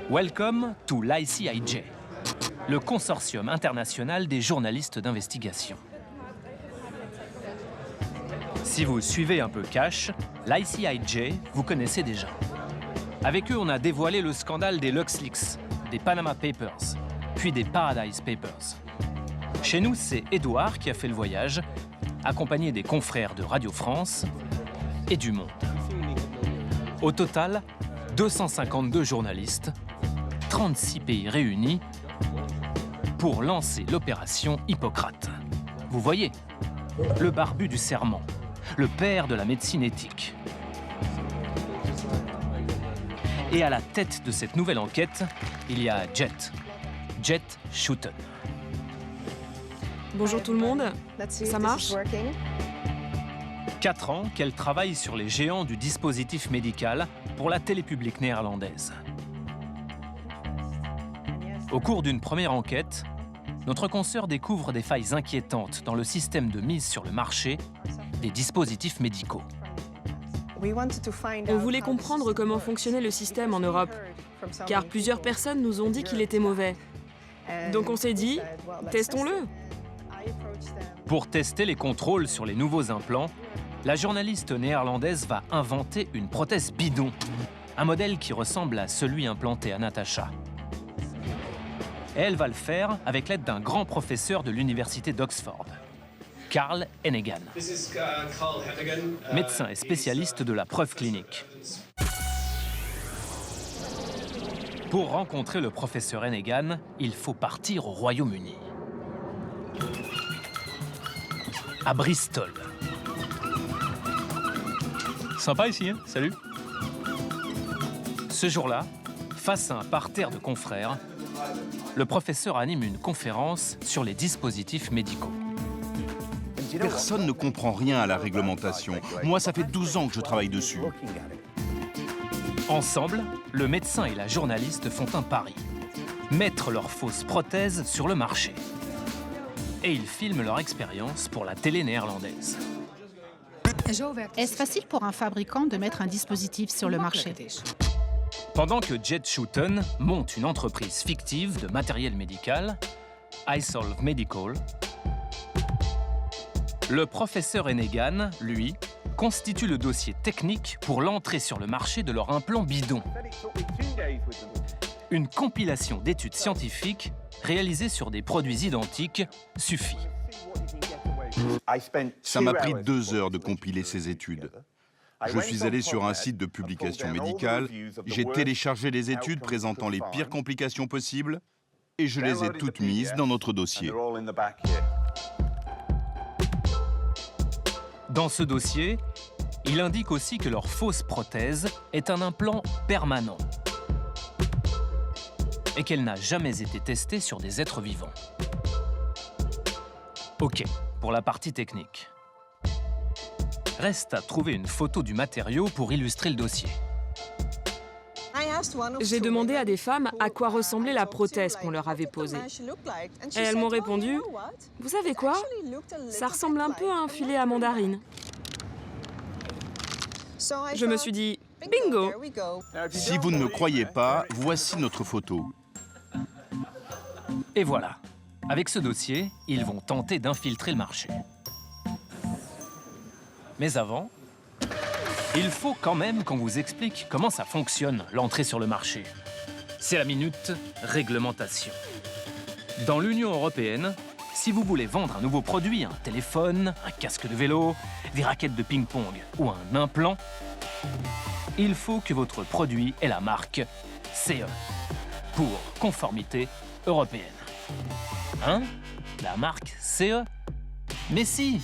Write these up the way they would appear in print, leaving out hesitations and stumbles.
Welcome to l'ICIJ, le consortium international des journalistes d'investigation. Si vous suivez un peu Cash, l'ICIJ, vous connaissez déjà. Avec eux, on a dévoilé le scandale des LuxLeaks, des Panama Papers, puis des Paradise Papers. Chez nous, c'est Édouard qui a fait le voyage, accompagné des confrères de Radio France et du Monde. Au total, 252 journalistes, 36 pays réunis pour lancer l'opération Hippocrate. Vous voyez, le barbu du serment, le père de la médecine éthique. Et à la tête de cette nouvelle enquête, il y a Jet Shooten. Bonjour tout le monde, ça marche? 4 ans qu'elle travaille sur les géants du dispositif médical pour la télé publique néerlandaise. Au cours d'une première enquête, notre consoeur découvre des failles inquiétantes dans le système de mise sur le marché des dispositifs médicaux. On voulait comprendre comment fonctionnait le système en Europe, car plusieurs personnes nous ont dit qu'il était mauvais. Donc on s'est dit, testons-le. Pour tester les contrôles sur les nouveaux implants, la journaliste néerlandaise va inventer une prothèse bidon, un modèle qui ressemble à celui implanté à Natacha. Et elle va le faire avec l'aide d'un grand professeur de l'université d'Oxford, Carl Hennegan, médecin et spécialiste de la preuve clinique. Pour rencontrer le professeur Hennegan, il faut partir au Royaume-Uni. À Bristol. Sympa ici, hein? Salut. Ce jour-là, face à un parterre de confrères, le professeur anime une conférence sur les dispositifs médicaux. Personne ne comprend rien à la réglementation. Moi, ça fait 12 ans que je travaille dessus. Ensemble, le médecin et la journaliste font un pari. Mettre leurs fausses prothèses sur le marché. Et ils filment leur expérience pour la télé néerlandaise. Est-ce facile pour un fabricant de mettre un dispositif sur le marché? Pendant que Jet Shooten monte une entreprise fictive de matériel médical, iSolve Medical, le professeur Hennegan, lui, constitue le dossier technique pour l'entrée sur le marché de leur implant bidon. Une compilation d'études scientifiques réalisées sur des produits identiques suffit. Ça m'a pris 2 heures de compiler ces études. Je suis allé sur un site de publication médicale, j'ai téléchargé les études présentant les pires complications possibles et je les ai toutes mises dans notre dossier. Dans ce dossier, il indique aussi que leur fausse prothèse est un implant permanent et qu'elle n'a jamais été testée sur des êtres vivants. OK, pour la partie technique. Reste à trouver une photo du matériau pour illustrer le dossier. J'ai demandé à des femmes à quoi ressemblait la prothèse qu'on leur avait posée. Et elles m'ont répondu, « Vous savez quoi? Ça ressemble un peu à un filet à mandarine. » Je me suis dit, « Bingo !» Si vous ne me croyez pas, voici notre photo. Et voilà. Avec ce dossier, ils vont tenter d'infiltrer le marché. Mais avant, il faut quand même qu'on vous explique comment ça fonctionne, l'entrée sur le marché. C'est la minute réglementation. Dans l'Union européenne, si vous voulez vendre un nouveau produit, un téléphone, un casque de vélo, des raquettes de ping-pong ou un implant, il faut que votre produit ait la marque CE, pour conformité européenne. Hein? La marque CE? Mais si!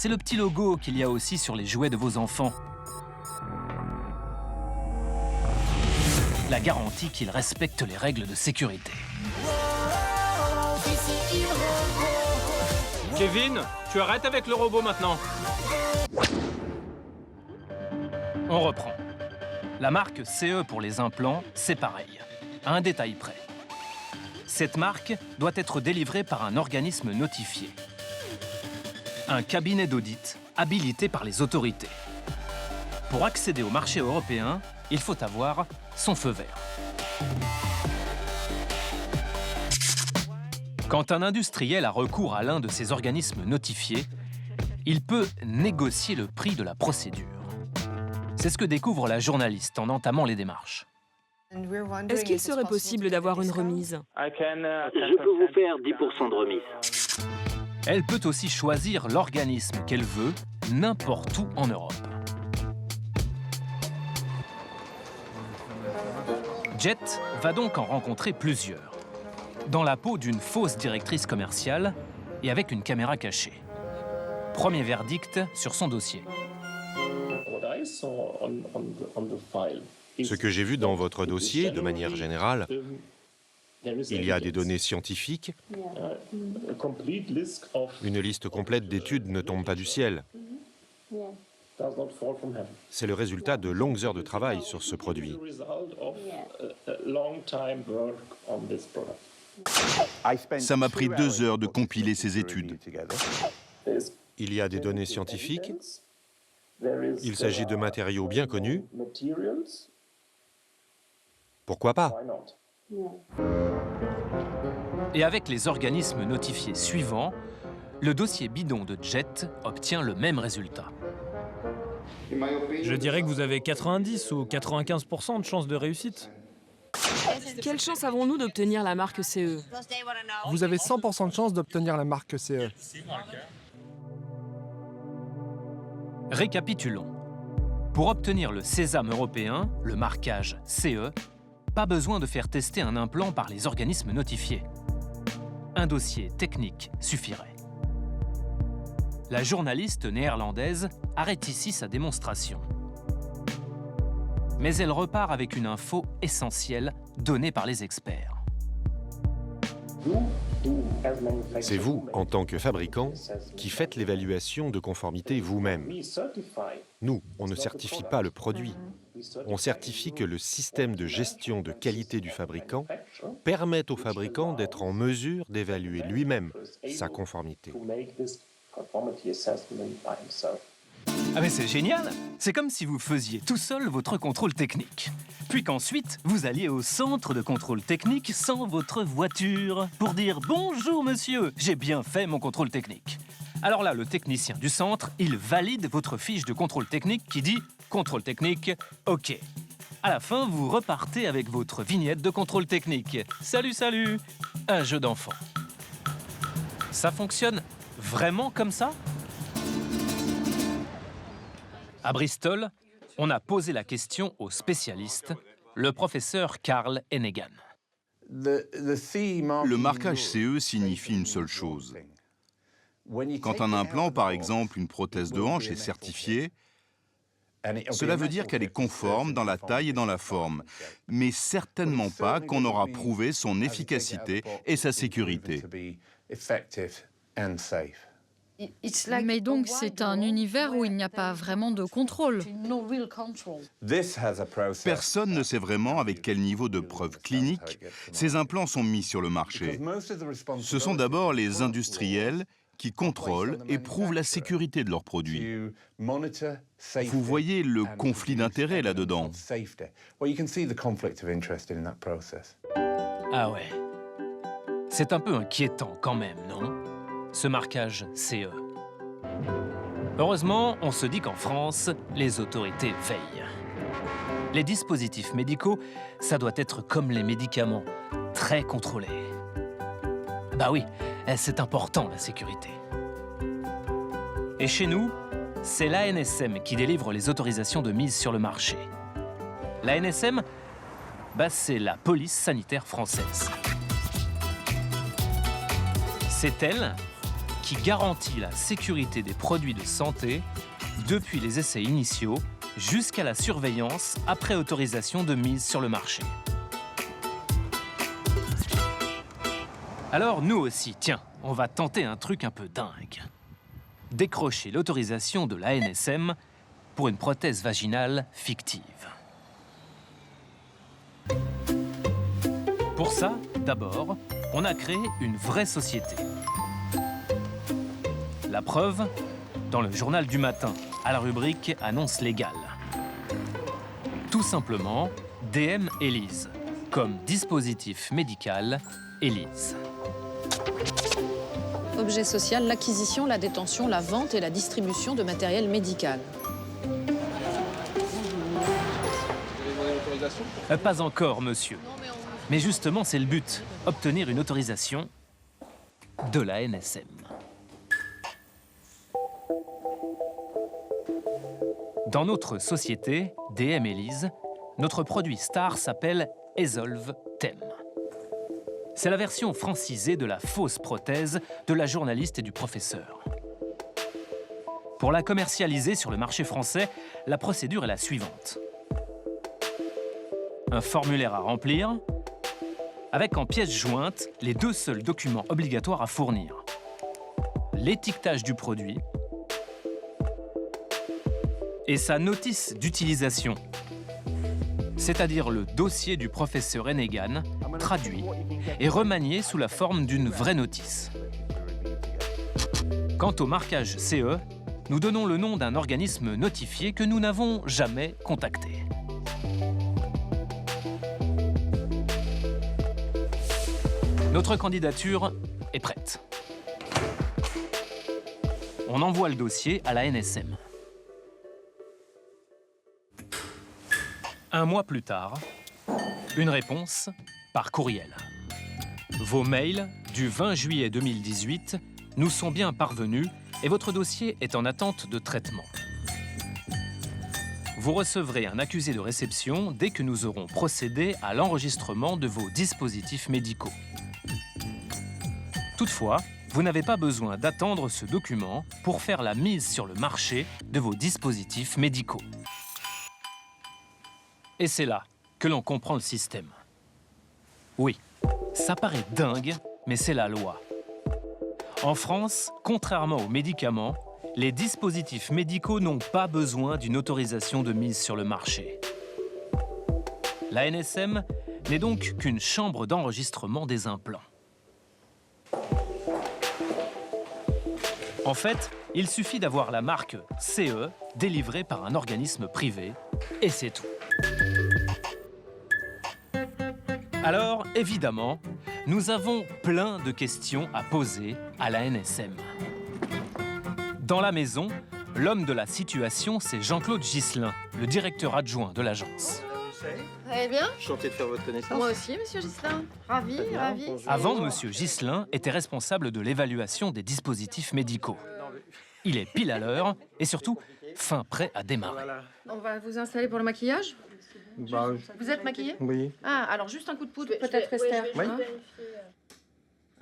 C'est le petit logo qu'il y a aussi sur les jouets de vos enfants. La garantie qu'ils respectent les règles de sécurité. Kevin, tu arrêtes avec le robot maintenant. On reprend. La marque CE pour les implants, c'est pareil, à un détail près. Cette marque doit être délivrée par un organisme notifié. Un cabinet d'audit habilité par les autorités. Pour accéder au marché européen, il faut avoir son feu vert. Quand un industriel a recours à l'un de ces organismes notifiés, il peut négocier le prix de la procédure. C'est ce que découvre la journaliste en entamant les démarches. Est-ce qu'il serait possible d'avoir une remise? Je peux vous faire 10% de remise. Elle peut aussi choisir l'organisme qu'elle veut, n'importe où en Europe. Jet va donc en rencontrer plusieurs, dans la peau d'une fausse directrice commerciale et avec une caméra cachée. Premier verdict sur son dossier. Ce que j'ai vu dans votre dossier, de manière générale, il y a des données scientifiques. Une liste complète d'études ne tombe pas du ciel. C'est le résultat de longues heures de travail sur ce produit. Ça m'a pris 2 heures de compiler ces études. Il y a des données scientifiques. Il s'agit de matériaux bien connus. Pourquoi pas? Et avec les organismes notifiés suivants, le dossier bidon de Jet obtient le même résultat. Je dirais que vous avez 90 ou 95% de chances de réussite. Quelle chance avons-nous d'obtenir la marque CE? Vous avez 100% de chance d'obtenir la marque CE. Récapitulons. Pour obtenir le sésame européen, le marquage CE, pas besoin de faire tester un implant par les organismes notifiés. Un dossier technique suffirait. La journaliste néerlandaise arrête ici sa démonstration. Mais elle repart avec une info essentielle donnée par les experts. C'est vous, en tant que fabricant, qui faites l'évaluation de conformité vous-même. Nous, on ne certifie pas le produit. On certifie que le système de gestion de qualité du fabricant permet au fabricant d'être en mesure d'évaluer lui-même sa conformité. Ah mais c'est génial! C'est comme si vous faisiez tout seul votre contrôle technique. Puis qu'ensuite, vous alliez au centre de contrôle technique sans votre voiture pour dire « Bonjour monsieur, j'ai bien fait mon contrôle technique ». Alors là, le technicien du centre, il valide votre fiche de contrôle technique qui dit « Contrôle technique, OK ». À la fin, vous repartez avec votre vignette de contrôle technique. Salut, salut! Un jeu d'enfant. Ça fonctionne vraiment comme ça? À Bristol, on a posé la question au spécialiste, le professeur Carl Hennegan. Le marquage CE signifie une seule chose. Quand un implant, par exemple une prothèse de hanche, est certifié, cela veut dire qu'elle est conforme dans la taille et dans la forme, mais certainement pas qu'on aura prouvé son efficacité et sa sécurité. Mais donc c'est un univers où il n'y a pas vraiment de contrôle. Personne ne sait vraiment avec quel niveau de preuve clinique ces implants sont mis sur le marché. Ce sont d'abord les industriels qui contrôlent et prouvent la sécurité de leurs produits. Vous voyez le conflit d'intérêts là-dedans. Ah ouais. C'est un peu inquiétant quand même, non? Ce marquage CE. Heureusement, on se dit qu'en France, les autorités veillent. Les dispositifs médicaux, ça doit être comme les médicaments, très contrôlés. Bah oui, c'est important la sécurité. Et chez nous, c'est l'ANSM qui délivre les autorisations de mise sur le marché. L'ANSM, bah c'est la police sanitaire française. C'est elle qui garantit la sécurité des produits de santé depuis les essais initiaux jusqu'à la surveillance après autorisation de mise sur le marché. Alors nous aussi, tiens, on va tenter un truc un peu dingue. Décrocher l'autorisation de l'ANSM pour une prothèse vaginale fictive. Pour ça, d'abord, on a créé une vraie société. La preuve, dans le journal du matin, à la rubrique « Annonce légale ». Tout simplement, DM ELISE, comme dispositif médical ELISE. Objet social, l'acquisition, la détention, la vente et la distribution de matériel médical. Pas encore, monsieur. Mais justement, c'est le but, obtenir une autorisation de la NSM. Dans notre société, DM Elise, notre produit star s'appelle Esolve TEM. C'est la version francisée de la fausse prothèse de la journaliste et du professeur. Pour la commercialiser sur le marché français, la procédure est la suivante. Un formulaire à remplir, avec en pièces jointes les 2 seuls documents obligatoires à fournir. L'étiquetage du produit et sa notice d'utilisation, c'est-à-dire le dossier du professeur Hennegan, traduit et remanié sous la forme d'une vraie notice. Quant au marquage CE, nous donnons le nom d'un organisme notifié que nous n'avons jamais contacté. Notre candidature est prête. On envoie le dossier à la NSM. Un mois plus tard, une réponse par courriel. Vos mails du 20 juillet 2018 nous sont bien parvenus et votre dossier est en attente de traitement. Vous recevrez un accusé de réception dès que nous aurons procédé à l'enregistrement de vos dispositifs médicaux. Toutefois, vous n'avez pas besoin d'attendre ce document pour faire la mise sur le marché de vos dispositifs médicaux. Et c'est là que l'on comprend le système. Oui, ça paraît dingue, mais c'est la loi. En France, contrairement aux médicaments, les dispositifs médicaux n'ont pas besoin d'une autorisation de mise sur le marché. La NSM n'est donc qu'une chambre d'enregistrement des implants. En fait, il suffit d'avoir la marque CE délivrée par un organisme privé, et c'est tout. Alors, évidemment, nous avons plein de questions à poser à la NSM. Dans la maison, l'homme de la situation, c'est Jean-Claude Ghislain, le directeur adjoint de l'agence. Très bien. Enchanté de faire votre connaissance. Moi aussi, monsieur Ghislain. Ravi. Avant, monsieur Ghislain était responsable de l'évaluation des dispositifs médicaux. Il est pile à l'heure et surtout fin prêt à démarrer. On va vous installer pour le maquillage. Vous êtes maquillée? Oui. Ah, alors juste un coup de poudre, peut-être, Esther. Oui. Hein?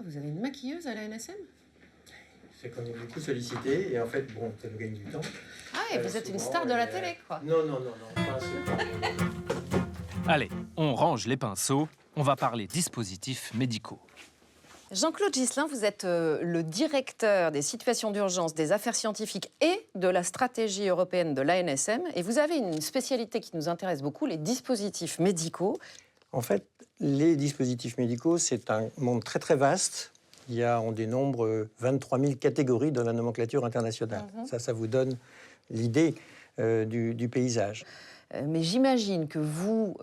Vous avez une maquilleuse à la NSM? C'est qu'on est beaucoup sollicité et en fait, bon, ça nous gagne du temps. Ah, et vous êtes une star de la télé, quoi. Non, pas Allez, on range les pinceaux, on va parler dispositifs médicaux. Jean-Claude Ghislain, vous êtes le directeur des situations d'urgence, des affaires scientifiques et de la stratégie européenne de l'ANSM. Et vous avez une spécialité qui nous intéresse beaucoup, les dispositifs médicaux. En fait, les dispositifs médicaux, c'est un monde très très vaste. On dénombre 23 000 catégories dans la nomenclature internationale. Ça vous donne l'idée du paysage. Mais j'imagine que vous,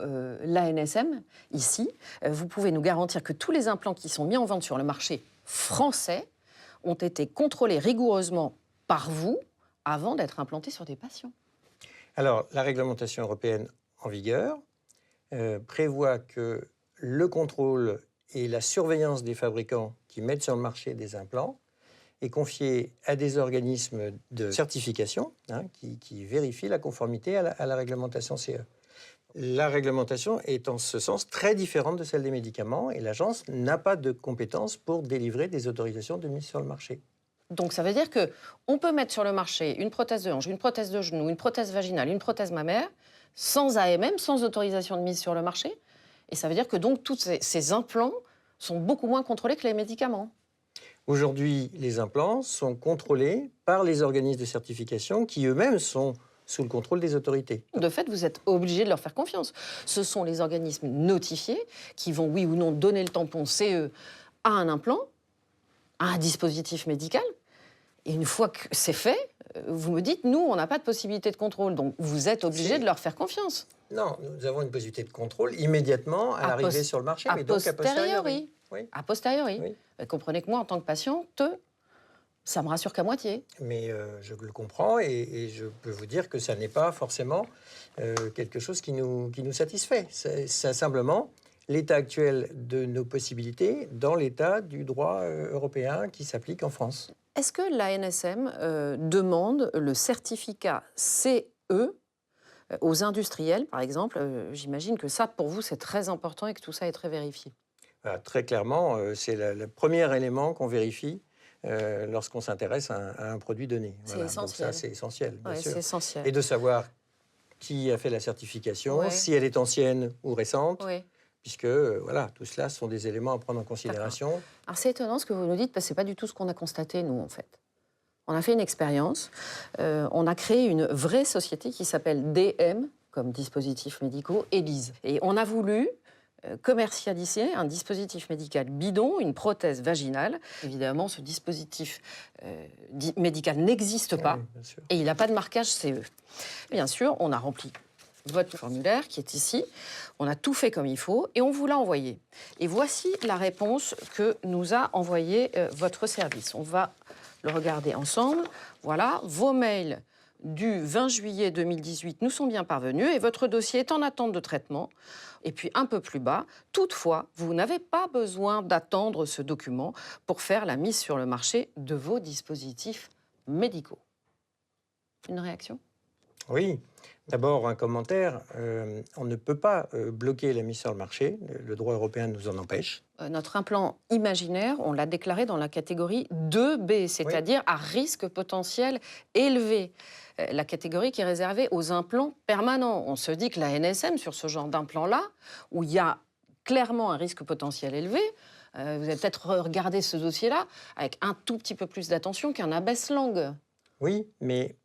l'ANSM, ici, vous pouvez nous garantir que tous les implants qui sont mis en vente sur le marché français ont été contrôlés rigoureusement par vous avant d'être implantés sur des patients. Alors, la réglementation européenne en vigueur prévoit que le contrôle et la surveillance des fabricants qui mettent sur le marché des implants est confié à des organismes de certification qui vérifient la conformité à la réglementation CE. La réglementation est en ce sens très différente de celle des médicaments et l'agence n'a pas de compétences pour délivrer des autorisations de mise sur le marché. Donc ça veut dire qu'on peut mettre sur le marché une prothèse de hanche, une prothèse de genou, une prothèse vaginale, une prothèse mammaire, sans AMM, sans autorisation de mise sur le marché. Et ça veut dire que donc tous ces implants sont beaucoup moins contrôlés que les médicaments. Aujourd'hui, les implants sont contrôlés par les organismes de certification qui eux-mêmes sont sous le contrôle des autorités. De fait, vous êtes obligé de leur faire confiance. Ce sont les organismes notifiés qui vont, oui ou non, donner le tampon CE à un implant, à un dispositif médical. Et une fois que c'est fait, vous me dites, nous, on n'a pas de possibilité de contrôle. Donc, vous êtes obligé de leur faire confiance. Non, nous avons une possibilité de contrôle immédiatement à l'arrivée sur le marché, mais donc a posteriori. A posteriori. Comprenez que moi, en tant que patiente, ça me rassure qu'à moitié. Mais je le comprends et je peux vous dire que ça n'est pas forcément quelque chose qui nous satisfait. C'est simplement l'état actuel de nos possibilités dans l'état du droit européen qui s'applique en France. Est-ce que l'ANSM demande le certificat CE aux industriels, par exemple? J'imagine que ça, pour vous, c'est très important et que tout ça est très vérifié. Voilà, très clairement, c'est le premier élément qu'on vérifie lorsqu'on s'intéresse à un produit donné. C'est voilà. essentiel. Donc ça, c'est essentiel, bien sûr. C'est essentiel. Et de savoir qui a fait la certification, si elle est ancienne ou récente, puisque voilà, tout cela sont des éléments à prendre en considération. Alors c'est étonnant ce que vous nous dites, parce que ce n'est pas du tout ce qu'on a constaté, nous, en fait. On a fait une expérience, on a créé une vraie société qui s'appelle DM, comme dispositifs médicaux, et LISE. Et on a voulu commercialiser un dispositif médical bidon, une prothèse vaginale. Évidemment, ce dispositif médical n'existe pas et il n'a pas de marquage CE. Bien sûr, on a rempli votre formulaire qui est ici, on a tout fait comme il faut et on vous l'a envoyé. Et voici la réponse que nous a envoyée votre service. On va le regarder ensemble. Voilà, vos mails du 20 juillet 2018 nous sont bien parvenus et votre dossier est en attente de traitement. Et puis un peu plus bas, toutefois, vous n'avez pas besoin d'attendre ce document pour faire la mise sur le marché de vos dispositifs médicaux. Une réaction? Oui. D'abord, un commentaire. On ne peut pas bloquer la mise sur le marché. Le droit européen nous en empêche. Notre implant imaginaire, on l'a déclaré dans la catégorie 2B, c'est-à-dire à risque potentiel élevé. La catégorie qui est réservée aux implants permanents. On se dit que la NSM, sur ce genre d'implant-là, où il y a clairement un risque potentiel élevé, vous avez peut-être regardé ce dossier-là avec un tout petit peu plus d'attention qu'un abaisse-langue. Oui, mais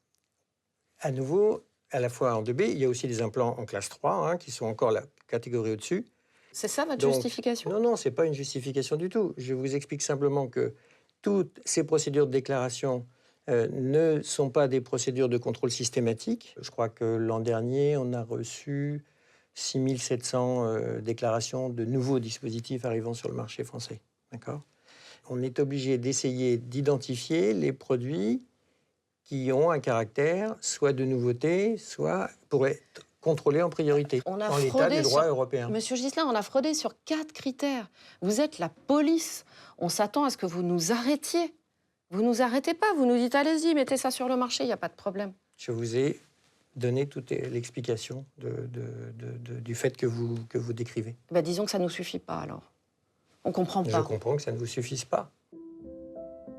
à nouveau, à la fois en 2B, il y a aussi des implants en classe 3, qui sont encore la catégorie au-dessus. C'est ça votre justification? Non, ce n'est pas une justification du tout. Je vous explique simplement que toutes ces procédures de déclaration ne sont pas des procédures de contrôle systématique. Je crois que l'an dernier, on a reçu 6700 déclarations de nouveaux dispositifs arrivant sur le marché français. D'accord ? On est obligé d'essayer d'identifier les produits qui ont un caractère soit de nouveauté, soit pour être contrôlés en priorité, en l'état du droit européen. Monsieur Ghislain, on a fraudé sur 4 critères. Vous êtes la police. On s'attend à ce que vous nous arrêtiez. Vous nous arrêtez pas, vous nous dites allez-y, mettez ça sur le marché, il n'y a pas de problème. Je vous ai donné toute l'explication du fait que vous décrivez. Ben, disons que ça ne nous suffit pas alors. On comprend pas. Je comprends que ça ne vous suffise pas.